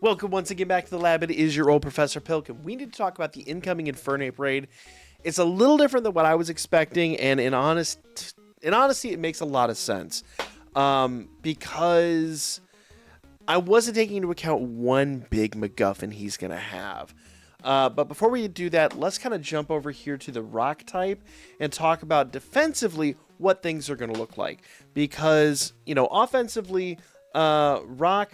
Welcome once again back to the lab. It is your old Professor Pilk, and we need to talk about the incoming Infrnape raid. It's a little different than what I was expecting, and in honesty, it makes a lot of sense. Because I wasn't taking into account one big MacGuffin he's going to have. But before we do that, let's kind of jump over here to the rock type and talk about defensively what things are going to look like. Because, offensively, rock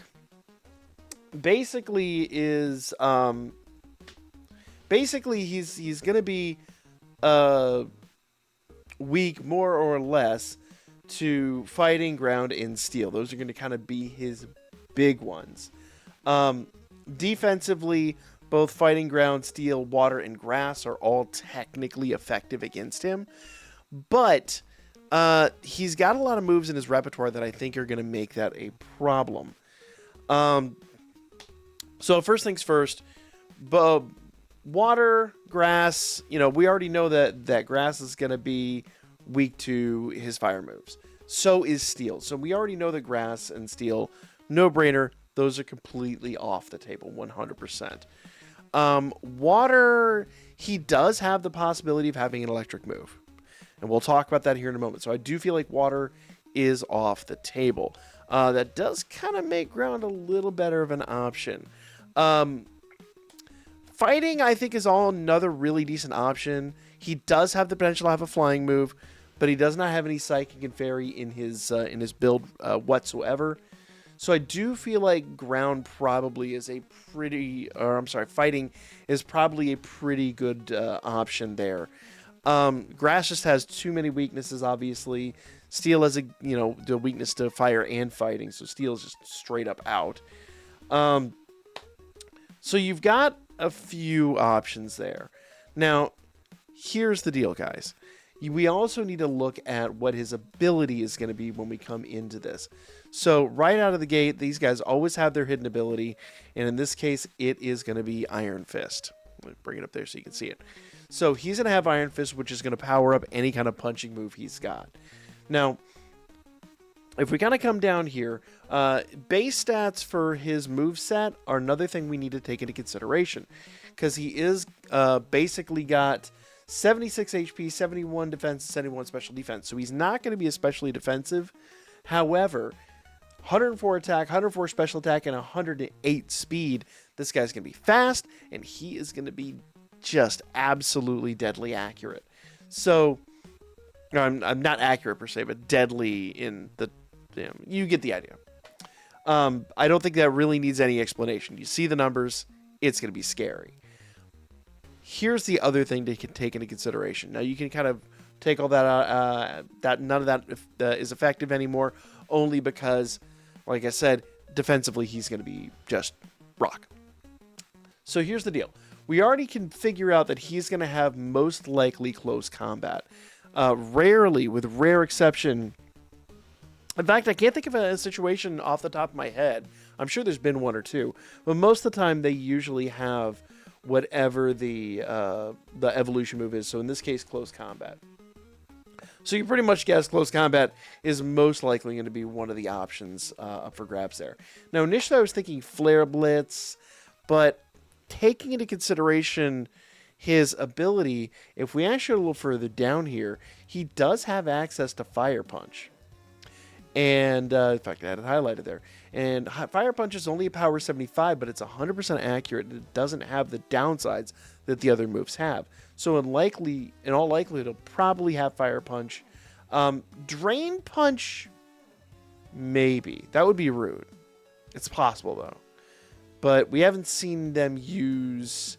basically is he's gonna be weak more or less to fighting, ground, and steel. Those are going to kind of be his big ones. Defensively, both fighting, ground, steel, water, and grass are all technically effective against him, but he's got a lot of moves in his repertoire that I think are going to make that a problem. So first things first, water, grass, we already know that grass is going to be weak to his fire moves. So is steel. So we already know that grass and steel, no brainer, those are completely off the table, 100%. Water, he does have the possibility of having an electric move. And we'll talk about that here in a moment. So I do feel like water is off the table. That does kind of make ground a little better of an option. Fighting, I think, is another really decent option. He does have the potential to have a flying move, but he does not have any psychic and fairy in his build whatsoever. So I do feel like ground probably is fighting is probably a pretty good option there. Grass just has too many weaknesses, obviously. Steel has the weakness to fire and fighting, so steel is just straight up out. So you've got a few options there. Now, here's the deal, guys. We also need to look at what his ability is going to be when we come into this. So right out of the gate, these guys always have their hidden ability, and in this case, it is going to be Iron Fist. Let me bring it up there so you can see it. So he's going to have Iron Fist, which is going to power up any kind of punching move he's got. Now, if we kind of come down here, base stats for his moveset are another thing we need to take into consideration. Because he is basically got 76 HP, 71 defense, 71 special defense. So he's not going to be especially defensive. However, 104 attack, 104 special attack, and 108 speed. This guy's going to be fast, and he is going to be just absolutely deadly accurate. So, I'm not accurate per se, but deadly in the... You get the idea. I don't think that really needs any explanation. You see the numbers, it's going to be scary. Here's the other thing to take into consideration. Now, you can kind of take all that out, that none of that is effective anymore, only because, like I said, defensively, he's going to be just rock. So here's the deal. We already can figure out that he's going to have most likely close combat. Rarely, with rare exception... In fact, I can't think of a situation off the top of my head. I'm sure there's been one or two, but most of the time they usually have whatever the evolution move is. So in this case, close combat. So you pretty much guess close combat is most likely going to be one of the options up for grabs there. Now, initially I was thinking Flare Blitz, but taking into consideration his ability, if we actually go a little further down here, he does have access to Fire Punch. And, in fact, I had it highlighted there. And Fire Punch is only a power 75, but it's 100% accurate. And it doesn't have the downsides that the other moves have. So in all likelihood, it'll probably have Fire Punch. Drain Punch, maybe. That would be rude. It's possible, though. But we haven't seen them use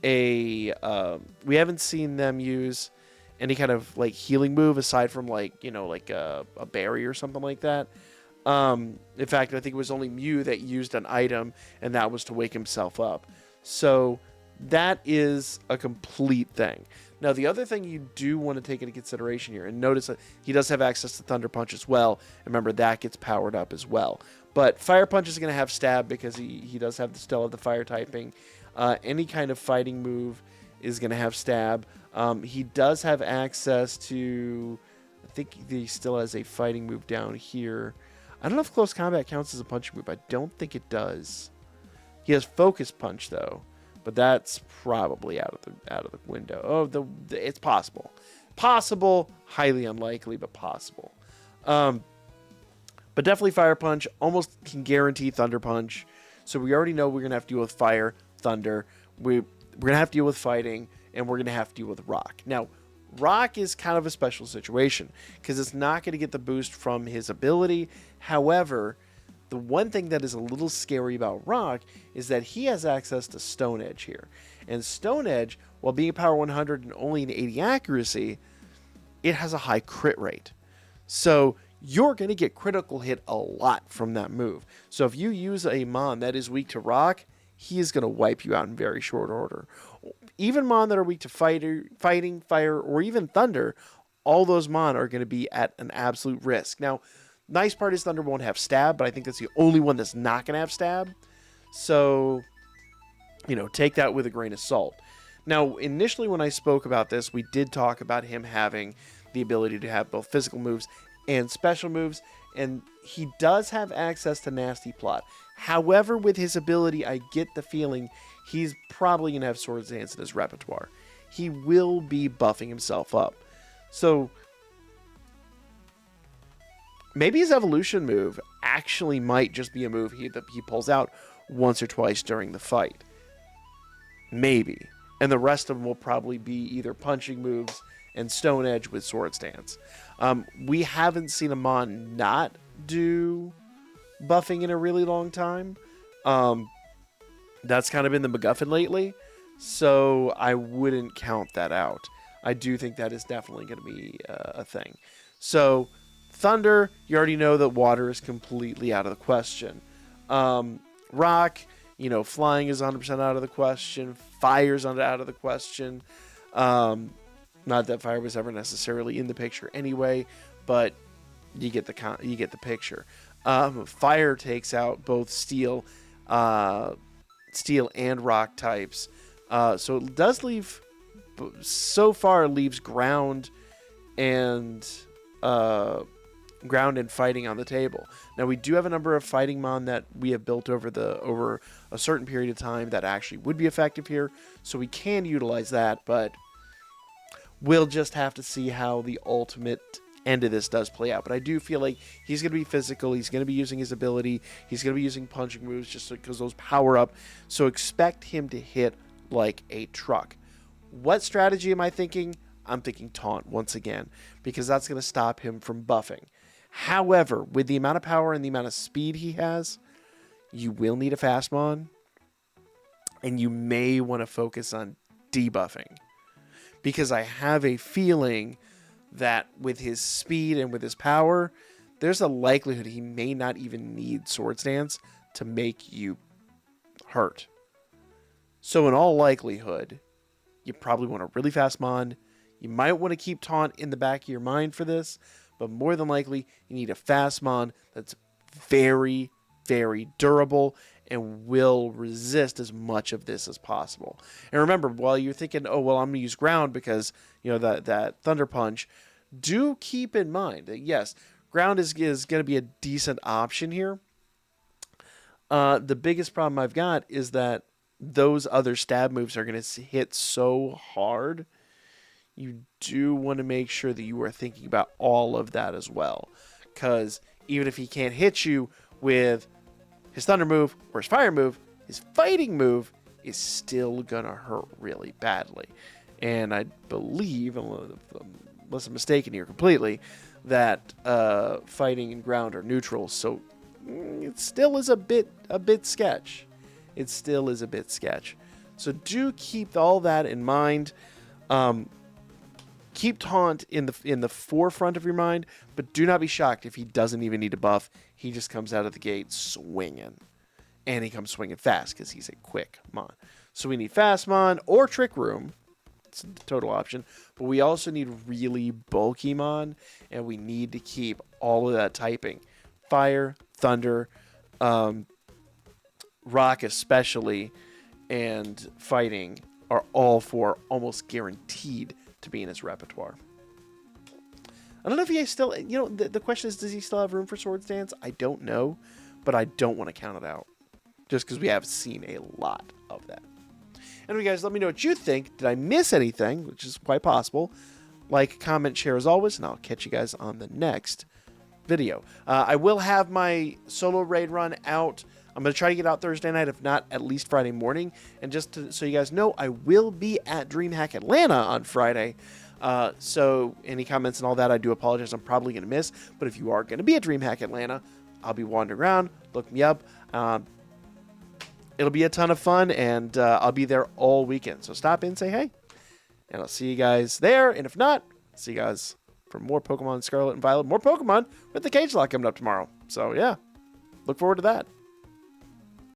any kind of like healing move aside from like a berry or something like that. In fact, I think it was only Mew that used an item, and that was to wake himself up. So that is a complete thing. Now, the other thing you do want to take into consideration here, and notice that he does have access to Thunder Punch as well. Remember, that gets powered up as well. But Fire Punch is going to have Stab because he does have still have the fire typing. Any kind of fighting move is going to have Stab. He does have access to... I think he still has a fighting move down here. I don't know if close combat counts as a punching move. I don't think it does. He has Focus Punch though, but that's probably out of the window. Oh, it's possible, highly unlikely, but possible. But definitely Fire Punch. Almost can guarantee Thunder Punch. So we already know we're gonna have to deal with Fire, Thunder. We're gonna have to deal with Fighting, and we're gonna have to deal with Rock. Now, Rock is kind of a special situation because it's not going to get the boost from his ability. However, the one thing that is a little scary about Rock is that he has access to Stone Edge here. And Stone Edge, while being a power 100 and only an 80 accuracy, it has a high crit rate. So you're going to get critical hit a lot from that move. So if you use a Mon that is weak to Rock, he is going to wipe you out in very short order. Even Mon that are weak to fighting, fire, or even Thunder, all those Mon are going to be at an absolute risk. Now, nice part is Thunder won't have Stab, but I think that's the only one that's not going to have Stab. So, take that with a grain of salt. Now, initially when I spoke about this, we did talk about him having the ability to have both physical moves and special moves, and he does have access to Nasty Plot. However, with his ability, I get the feeling he's probably going to have Swords Dance in his repertoire. He will be buffing himself up. So, maybe his evolution move actually might just be a move he pulls out once or twice during the fight. Maybe. And the rest of them will probably be either punching moves and Stone Edge with Swords Dance. We haven't seen a Mon not do buffing in a really long time. That's kind of been the MacGuffin lately, so I wouldn't count that out. I do think that is definitely going to be a thing. So, Thunder, you already know that water is completely out of the question. Rock, flying is 100% out of the question. Fire's out of the question. Not that fire was ever necessarily in the picture anyway, but you get the picture. Fire takes out both steel and rock types. So it does leave, so far leaves ground and fighting on the table. Now we do have a number of fighting Mon that we have built over a certain period of time that actually would be effective here. So we can utilize that, but we'll just have to see how the ultimate end of this does play out. But I do feel like he's going to be physical. He's going to be using his ability. He's going to be using punching moves just because those power up. So expect him to hit like a truck. What strategy am I thinking? I'm thinking taunt once again, because that's going to stop him from buffing. However, with the amount of power and the amount of speed he has, you will need a fast Mon, and you may want to focus on debuffing, because I have a feeling that with his speed and with his power, there's a likelihood he may not even need Swords Dance to make you hurt. So in all likelihood, you probably want a really fast Mon. You might want to keep Taunt in the back of your mind for this, but more than likely, you need a fast Mon that's very, very durable and will resist as much of this as possible. And remember, while you're thinking, oh, well, I'm going to use ground because, that Thunder Punch, do keep in mind that, yes, ground is going to be a decent option here. The biggest problem I've got is that those other stab moves are going to hit so hard. You do want to make sure that you are thinking about all of that as well. Because even if he can't hit you with his Thunder move or his Fire move, his Fighting move is still going to hurt really badly. And I believe, unless I'm mistaken here completely, that Fighting and Ground are neutral. So it still is a bit sketch. It still is a bit sketch. So do keep all that in mind. Keep Taunt in the forefront of your mind, but do not be shocked if he doesn't even need a buff. He just comes out of the gate swinging. And he comes swinging fast because he's a quick Mon. So we need Fast Mon or Trick Room. It's a total option. But we also need really bulky Mon, and we need to keep all of that typing. Fire, Thunder, Rock especially, and Fighting are all four almost guaranteed to be in his repertoire. I don't know if he still, the question is, does he still have room for Swords Dance? I don't know, but I don't want to count it out. just because we have seen a lot of that. Anyway, guys, let me know what you think. Did I miss anything? Which is quite possible. Like, comment, share as always, and I'll catch you guys on the next video. I will have my solo raid run out. I'm going to try to get out Thursday night, if not at least Friday morning. And so you guys know, I will be at DreamHack Atlanta on Friday. So any comments and all that, I do apologize. I'm probably going to miss. But if you are going to be at DreamHack Atlanta, I'll be wandering around. Look me up. It'll be a ton of fun, and I'll be there all weekend. So stop in, say hey, and I'll see you guys there. And if not, see you guys for more Pokemon Scarlet and Violet, more Pokemon with the Cage Lock coming up tomorrow. So yeah, look forward to that.